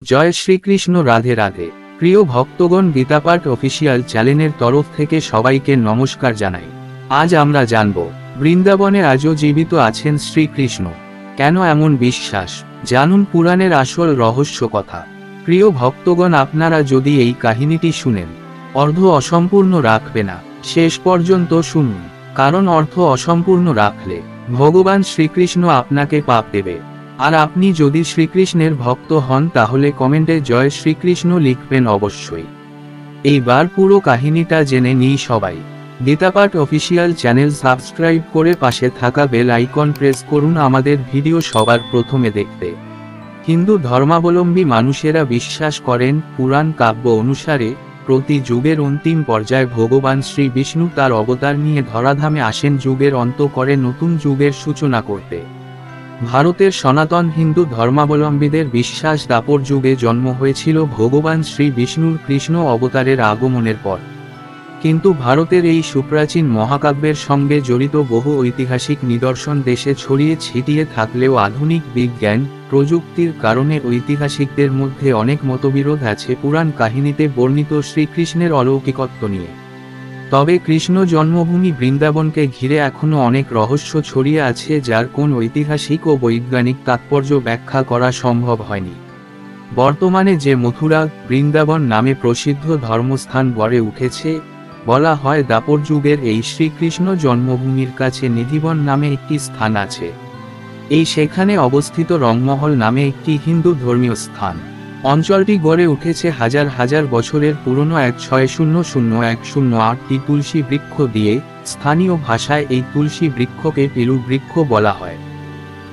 জয় শ্রীকৃষ্ণ। রাধে রাধে। প্রিয় ভক্তগণ, গীতাপাঠ অফিসিয়াল চ্যানেলের তরফ থেকে সবাইকে নমস্কার জানাই। আজ আমরা জানব, বৃন্দাবনে আজও জীবিত আছেন শ্রীকৃষ্ণ। কেন এমন বিশ্বাস? জানুন পুরাণের আসল রহস্য কথা। প্রিয় ভক্তগণ, আপনারা যদি এই কাহিনীটি শুনেন, অর্ধ অসম্পূর্ণ রাখবে না, শেষ পর্যন্ত শুনুন। কারণ অর্থ অসম্পূর্ণ রাখলে ভগবান শ্রীকৃষ্ণ আপনাকে পাপ দেবে। আর আপনি যদি শ্রীকৃষ্ণের ভক্ত হন তাহলে কমেন্টে জয় শ্রীকৃষ্ণ লিখবেন অবশ্যই। এইবার পুরো কাহিনীটা জেনে নিই সবাই। গীতাপাঠ অফিসিয়াল চ্যানেল সাবস্ক্রাইব করে পাশে থাকা বেল আইকন প্রেস করুন আমাদের ভিডিও সবার প্রথমে দেখতে। হিন্দু ধর্মাবলম্বী মানুষেরা বিশ্বাস করেন, পুরাণ কাব্য অনুসারে প্রতি যুগের অন্তিম পর্যায়ে ভগবান শ্রী বিষ্ণু তার অবতার নিয়ে ধরাধামে আসেন যুগের অন্ত করে নতুন যুগের সূচনা করতে। ভারতের সনাতন হিন্দু ধর্মাবলম্বীদের বিশ্বাস দ্বাপর যুগে জন্ম হয়েছিল ভগবান শ্রী বিষ্ণুর কৃষ্ণ অবতারের আগমনের পর। কিন্তু ভারতের এই সুপ্রাচীন মহাকাব্যের সঙ্গে জড়িত বহু ঐতিহাসিক নিদর্শন দেশে ছড়িয়ে ছিটিয়ে থাকলেও আধুনিক বিজ্ঞান প্রযুক্তির কারণে ঐতিহাসিকদের মধ্যে অনেক মতবিরোধ আছে পুরাণ কাহিনীতে বর্ণিত শ্রীকৃষ্ণের অলৌকিকত্ব নিয়ে। তবে কৃষ্ণ জন্মভূমি বৃন্দাবনকে ঘিরে এখনও অনেক রহস্য ছড়িয়ে আছে, যার কোন ঐতিহাসিক ও বৈজ্ঞানিক তাৎপর্য ব্যাখ্যা করা সম্ভব হয়নি। বর্তমানে যে মথুরা, বৃন্দাবন নামে প্রসিদ্ধ ধর্মস্থান গড়ে উঠেছে, বলা হয় দ্বাপর যুগের এই শ্রীকৃষ্ণ জন্মভূমির কাছে নিধিবন নামে একটি স্থান আছে। এই সেখানে অবস্থিত রংমহল নামে একটি হিন্দু ধর্মীয় স্থান। অঞ্চলটি গড়ে উঠেছে হাজার হাজার বছরের পুরনো 160108টি তুলসী বৃক্ষ দিয়ে। স্থানীয় ভাষায় এই তুলসী বৃক্ষকে পেরু বৃক্ষ বলা হয়।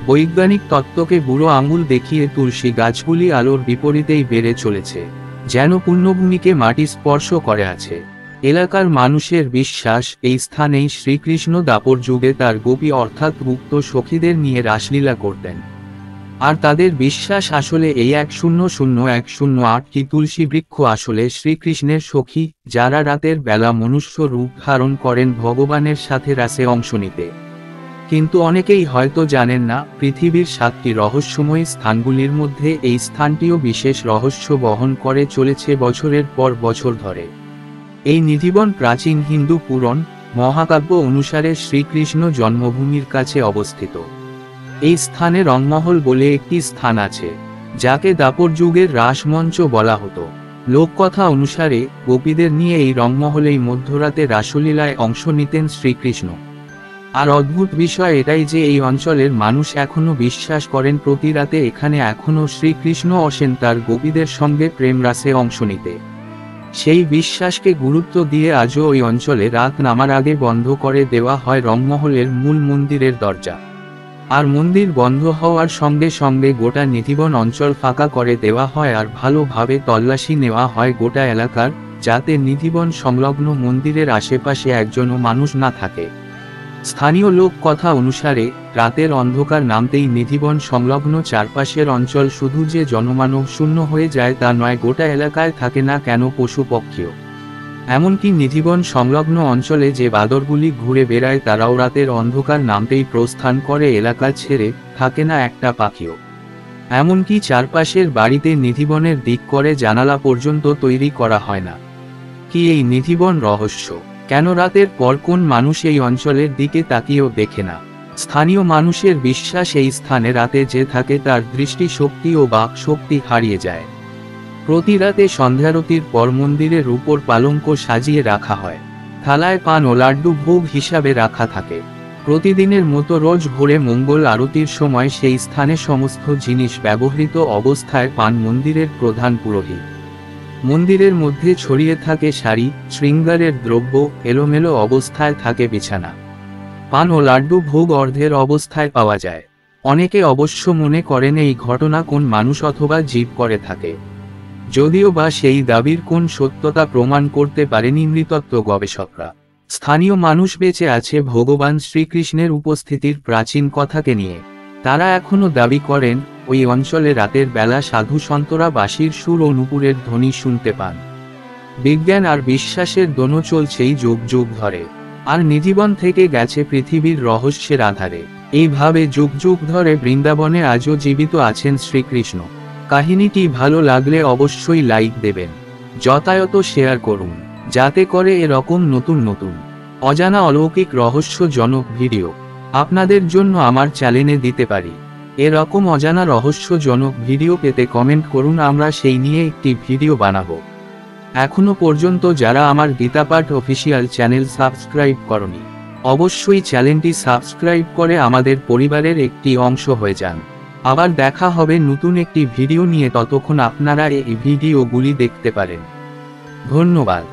বৈজ্ঞানিক তত্ত্বকে বুড়ো আঙুল দেখিয়ে তুলসী গাছগুলি আলোর বিপরীতেই বেড়ে চলেছে, যেন পুণ্যভূমিকে মাটি স্পর্শ করে আছে। এলাকার মানুষের বিশ্বাস, এই স্থানেই শ্রীকৃষ্ণ দ্বাপর যুগে তার গোপী অর্থাৎ মুক্ত সখীদের নিয়ে রাসলীলা করতেন। আর তাদের বিশ্বাস আসলে এই 100108টি তুলসী বৃক্ষ আসলে শ্রীকৃষ্ণের সখী, যারা রাতের বেলা মনুষ্য রূপ ধারণ করেন ভগবানের সাথে রাসে অংশ নিতে। কিন্তু অনেকেই হয়তো জানেন না, পৃথিবীর 7টি রহস্যময় স্থানগুলির মধ্যে এই স্থানটিও বিশেষ রহস্য বহন করে চলেছে বছরের পর বছর ধরে। এই নিধিবন প্রাচীন হিন্দু পুরাণ মহাকাব্য অনুসারে শ্রীকৃষ্ণ জন্মভূমির কাছে অবস্থিত। এই স্থানে রংমহল বলে একটি স্থান আছে, যাকে দ্বাপর যুগের রাসমঞ্চ বলা হতো। লোককথা অনুসারে গোপীদের নিয়ে এই রংমহলেই মধ্যরাতে রাসলীলায় অংশ নিতেন শ্রীকৃষ্ণ। আর অদ্ভুত বিষয় এটাই যে এই অঞ্চলের মানুষ এখনও বিশ্বাস করেন প্রতি রাতে এখানে এখনও শ্রীকৃষ্ণ আসেন তার গোপীদের সঙ্গে প্রেম রাসে অংশ নিতে। সেই বিশ্বাসকে গুরুত্ব দিয়ে আজও ওই অঞ্চলে রাত নামার আগে বন্ধ করে দেওয়া হয় রংমহলের মূল মন্দিরের দরজা। আর মন্দির বন্ধ হওয়ার সঙ্গে সঙ্গে গোটা নিধিবন অঞ্চল ফাঁকা করে দেওয়া হয় আর ভালোভাবে তল্লাশি নেওয়া হয় গোটা এলাকার, যাতে নিধিবন সংলগ্ন মন্দিরের আশেপাশে একজনও মানুষ না থাকে। স্থানীয় লোক কথা অনুসারে রাতের অন্ধকার নামতেই নিধিবন সংলগ্ন চারপাশের অঞ্চল শুধু যে জনমানব শূন্য হয়ে যায় তা নয়, গোটা এলাকায় থাকে না কেন পশু পক্ষীও। এমনকি নিধিবন সংলগ্ন অঞ্চলে যে বাদরগুলি ঘুরে বেড়ায় তারাও রাতের অন্ধকার নামতেই প্রস্থান করে এলাকা ছেড়ে, থাকে না একটা পাখিও। এমনকি চারপাশের বাড়িতে নিধিবনের দিক করে জানালা পর্যন্ত তৈরি করা হয় না। কি এই নিধিবন রহস্য? কেন রাতের পর কোন মানুষ এই অঞ্চলের দিকে তাকিয়েও দেখে না? স্থানীয় মানুষের বিশ্বাস, এই স্থানে রাতে যে থাকে তার দৃষ্টি শক্তি ও বাক শক্তি হারিয়ে যায়। প্রতি রাতে সন্ধ্যারতির পর মন্দিরের উপর পালঙ্ক সাজিয়ে রাখা হয়, থালায় পান ও লাড্ডু ভোগ হিসাবে রাখা থাকে। প্রতিদিনের মতো রোজ ভোরে মঙ্গল আরতির সময় সেই স্থানে সমস্ত জিনিস ব্যবহৃত অবস্থায় পান মন্দিরের প্রধান পুরোহিত। মন্দিরের মধ্যে ছড়িয়ে থাকে শাড়ি, শৃঙ্গারের দ্রব্য, এলোমেলো অবস্থায় থাকে বিছানা। পান ও লাড্ডু ভোগ অর্ধের অবস্থায় পাওয়া যায়। অনেকে অবশ্য মনে করেন এই ঘটনা কোন মানুষ অথবা জীব করে থাকে, যদিও বা সেই দাবির কোন সত্যতা প্রমাণ করতে পারেনি নৃতত্ত্ব গবেষকরা। স্থানীয় মানুষ বেঁচে আছে ভগবান শ্রীকৃষ্ণের উপস্থিতির প্রাচীন কথাকে নিয়ে। তারা এখনও দাবি করেন ওই অঞ্চলে রাতের বেলা সাধু সন্তরা বাঁশির সুর ও নূপুরের ধ্বনি শুনতে পান। বিজ্ঞান আর বিশ্বাসের দোনো চলছেই যুগ যুগ ধরে, আর নিধিবন থেকে গেছে পৃথিবীর রহস্যের আধারে। এইভাবে যুগ যুগ ধরে বৃন্দাবনে আজও জীবিত আছেন শ্রীকৃষ্ণ। কাহিনীটি ভালো লাগলে অবশ্যই লাইক দেবেন, যথাযথ শেয়ার করুন, যাতে করে এরকম নতুন নতুন অজানা অলৌকিক রহস্যজনক ভিডিও আপনাদের জন্য আমার চ্যানেলে দিতে পারি। এরকম অজানা রহস্যজনক ভিডিও পেতে কমেন্ট করুন, আমরা সেই নিয়ে একটি ভিডিও বানাবো। এখনো পর্যন্ত যারা আমার গীতাপাঠ অফিসিয়াল চ্যানেল সাবস্ক্রাইব করনি, অবশ্যই চ্যানেলটি সাবস্ক্রাইব করে আমাদের পরিবারের একটি অংশ হয়ে যান। আবার দেখা হবে নতুন একটি ভিডিও নিয়ে, ততক্ষণ আপনারা এই ভিডিওগুলি দেখতে পারেন। ধন্যবাদ।